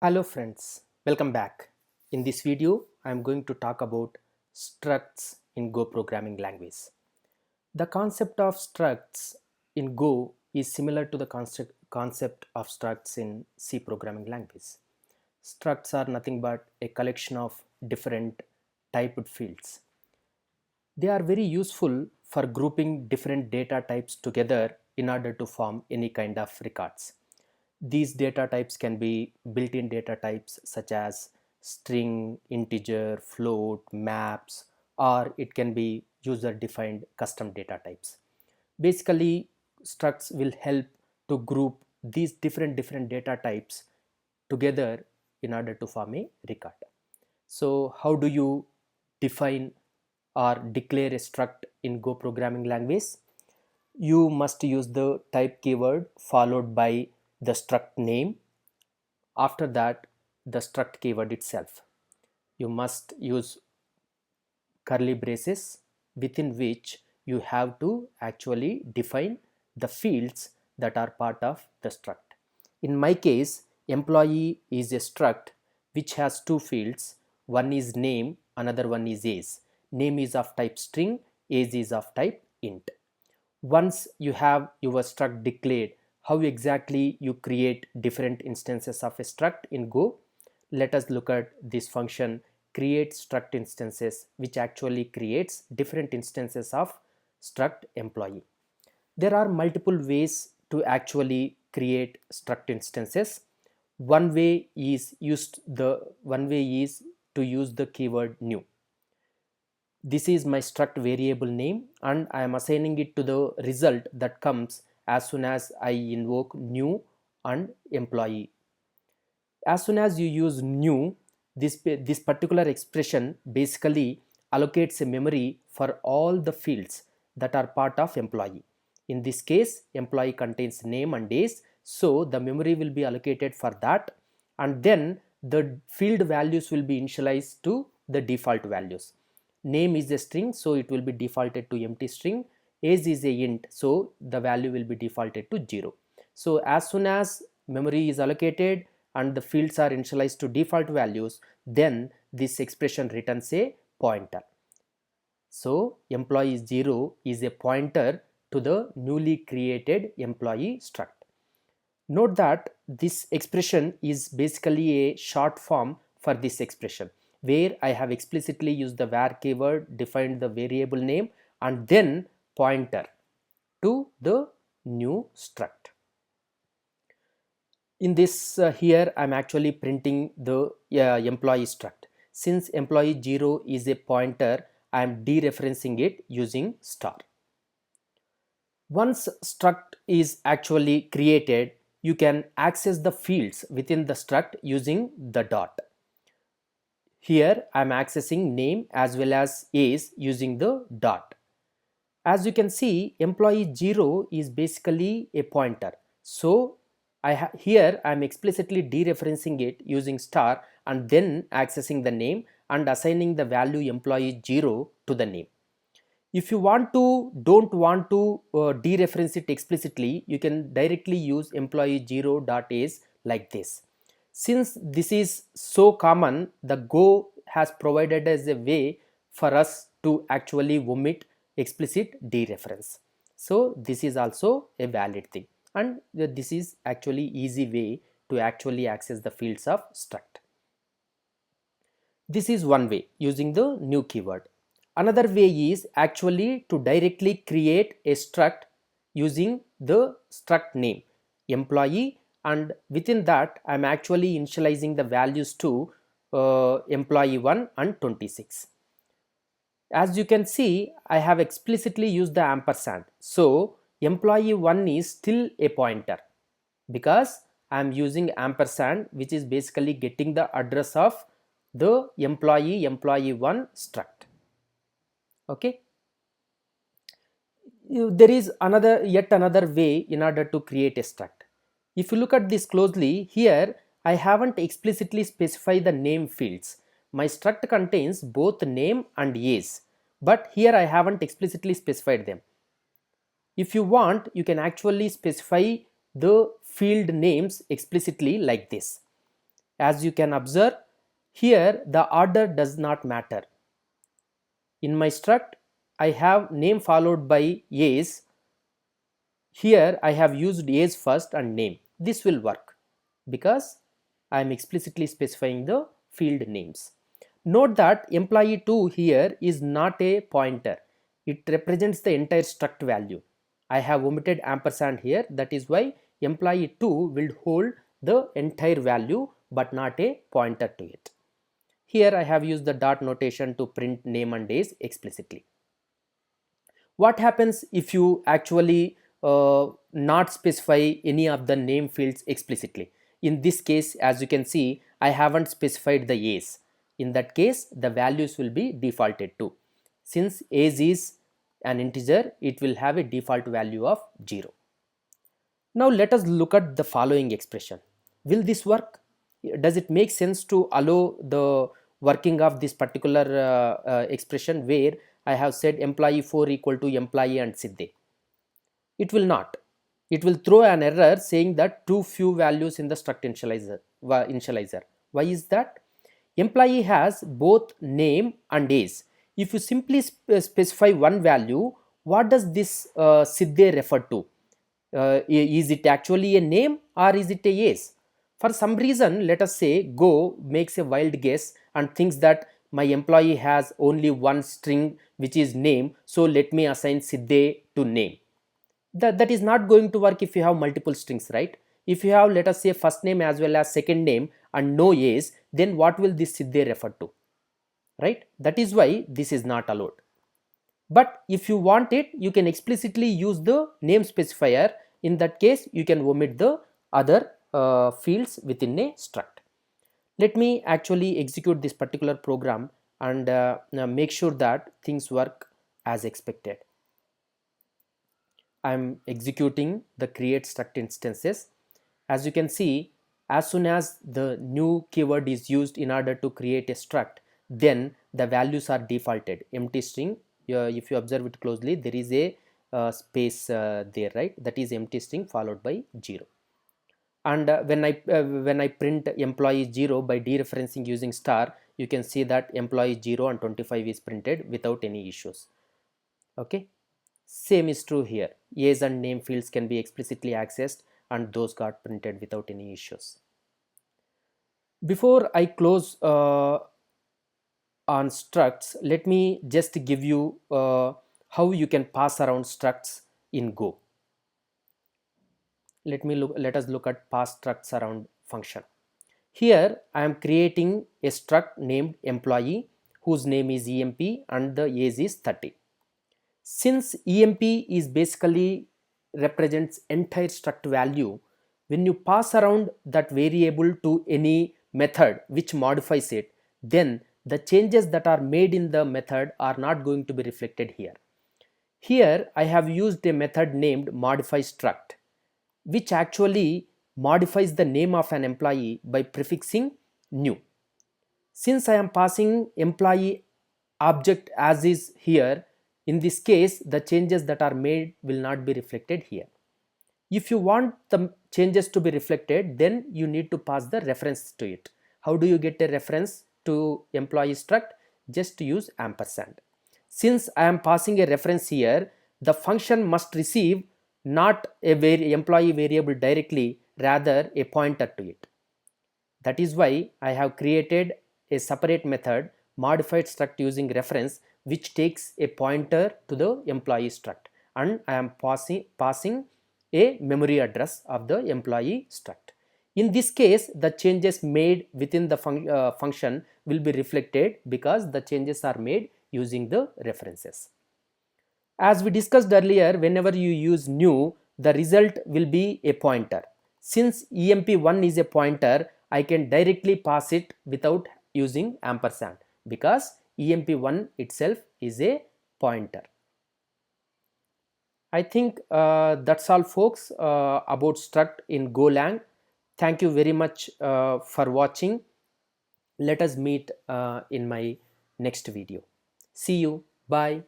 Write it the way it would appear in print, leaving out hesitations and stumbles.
Hello friends, welcome back. In this video, I am going to talk about structs in Go programming language. The concept of structs in Go is similar to the concept of structs in C programming language. Structs are nothing but a collection of different typed fields. They are very useful for grouping different data types together in order to form any kind of records. These data types can be built-in data types such as string, integer, float, maps, or it can be user-defined custom data types. Basically, structs will help to group these different data types together in order to form a record. So how do you define or declare a struct in Go programming language? You must use the type keyword followed by the struct name. After that, the struct keyword itself. You must use curly braces within which you have to actually define the fields that are part of the struct. In my case, employee is a struct which has two fields. One is name, another one is age. Name is of type string, age is of type int. Once you have your struct declared, how exactly you create different instances of a struct in Go? Let us look at this function create struct instances, which actually creates different instances of struct employee. There are multiple ways to actually create struct instances. One way is to use the keyword new. This is my struct variable name and I am assigning it to the result that comes as soon as I invoke new and employee. As soon as you use new, this particular expression basically allocates a memory for all the fields that are part of employee. In this case, employee contains name and days, so the memory will be allocated for that, and then the field values will be initialized to the default values. Name is a string, so it will be defaulted to empty string. Age is a int, so the value will be defaulted to 0. So as soon as memory is allocated and the fields are initialized to default values, then this expression returns a pointer. So employee 0 is a pointer to the newly created employee struct. Note that this expression is basically a short form for this expression, where I have explicitly used the var keyword, defined the variable name, and then pointer to the new struct. In this here I'm actually printing the employee struct. Since employee 0 is a pointer, I am dereferencing it using star. Once struct is actually created, you can access the fields within the struct using the dot. Here I am accessing name as well as age using the dot. As you can see, employee 0 is basically a pointer. So here I am explicitly dereferencing it using star and then accessing the name and assigning the value employee 0 to the name. If you don't want to dereference it explicitly, you can directly use employee 0 dot age like this. Since this is so common, the Go has provided as a way for us to actually omit explicit dereference. So this is also a valid thing, and this is actually easy way to actually access the fields of struct. This is one way using the new keyword. Another way is actually to directly create a struct using the struct name employee, and within that I am actually initializing the values to employee 1 and 26. As you can see, I have explicitly used the ampersand, so employee 1 is still a pointer because I am using ampersand, which is basically getting the address of the employee 1 struct. Okay, there is yet another way in order to create a struct. If you look at this closely, here I haven't explicitly specified the name fields. My struct contains both name and age, but here I haven't explicitly specified them. If you want, you can actually specify the field names explicitly like this. As you can observe, here the order does not matter. In my struct, I have name followed by A's. Here I have used A's first and name. This will work because I am explicitly specifying the field names. Note that employee 2 here is not a pointer. It represents the entire struct value. I have omitted ampersand here. That is why employee 2 will hold the entire value but not a pointer to it. Here I have used the dot notation to print name and days explicitly. What happens if you actually not specify any of the name fields explicitly? In this case, as you can see, I haven't specified the A's. In that case, the values will be defaulted to. Since A's is an integer, it will have a default value of 0. Now let us look at the following expression. Will this work? Does it make sense to allow the working of this particular expression where I have said employee 4 equal to employee and Siddhe? It will not. It will throw an error saying that too few values in the struct initializer. Why is that? Employee has both name and age. If you simply specify one value, what does this Siddhe refer to? Is it actually a name or is it a age? For some reason, let us say Go makes a wild guess and thinks that my employee has only one string which is name, so let me assign Siddhe to name. That is not going to work if you have multiple strings, right? If you have, let us say, first name as well as second name and no age, then what will this Siddhe refer to, right? That is why this is not allowed. But if you want it, you can explicitly use the name specifier. In that case, you can omit the other fields within a struct. Let me actually execute this particular program and make sure that things work as expected. I am executing the create struct instances. As you can see, as soon as the new keyword is used in order to create a struct, then the values are defaulted. Empty string, if you observe it closely, there is a space there, right? That is empty string followed by 0. And when I print employee 0 by dereferencing using star, you can see that employee 0 and 25 is printed without any issues. Okay. Same is true here. Age and name fields can be explicitly accessed and those got printed without any issues. Before I close on structs, let me just give you how you can pass around structs in Go. Let us look at pass structs around function. Here I am creating a struct named employee whose name is emp and the age is 30. Since emp is basically represents entire struct value, when you pass around that variable to any method which modifies it, then the changes that are made in the method are not going to be reflected here. Here I have used a method named modify struct, which actually modifies the name of an employee by prefixing new. Since I am passing employee object as is here, in this case the changes that are made will not be reflected here. If you want the changes to be reflected, then you need to pass the reference to it. How do you get a reference to employee struct? Just use ampersand. Since I am passing a reference here, the function must receive not a employee variable directly, rather a pointer to it. That is why I have created a separate method modified struct using reference, which takes a pointer to the employee struct, and I am passing a memory address of the employee struct. In this case, the changes made within the function will be reflected because the changes are made using the references. As we discussed earlier, whenever you use new, the result will be a pointer. Since emp1 is a pointer, I can directly pass it without using ampersand because emp1 itself is a pointer. I think that's all, folks, about struct in Golang. Thank you very much for watching. Let us meet in my next video. See you. Bye.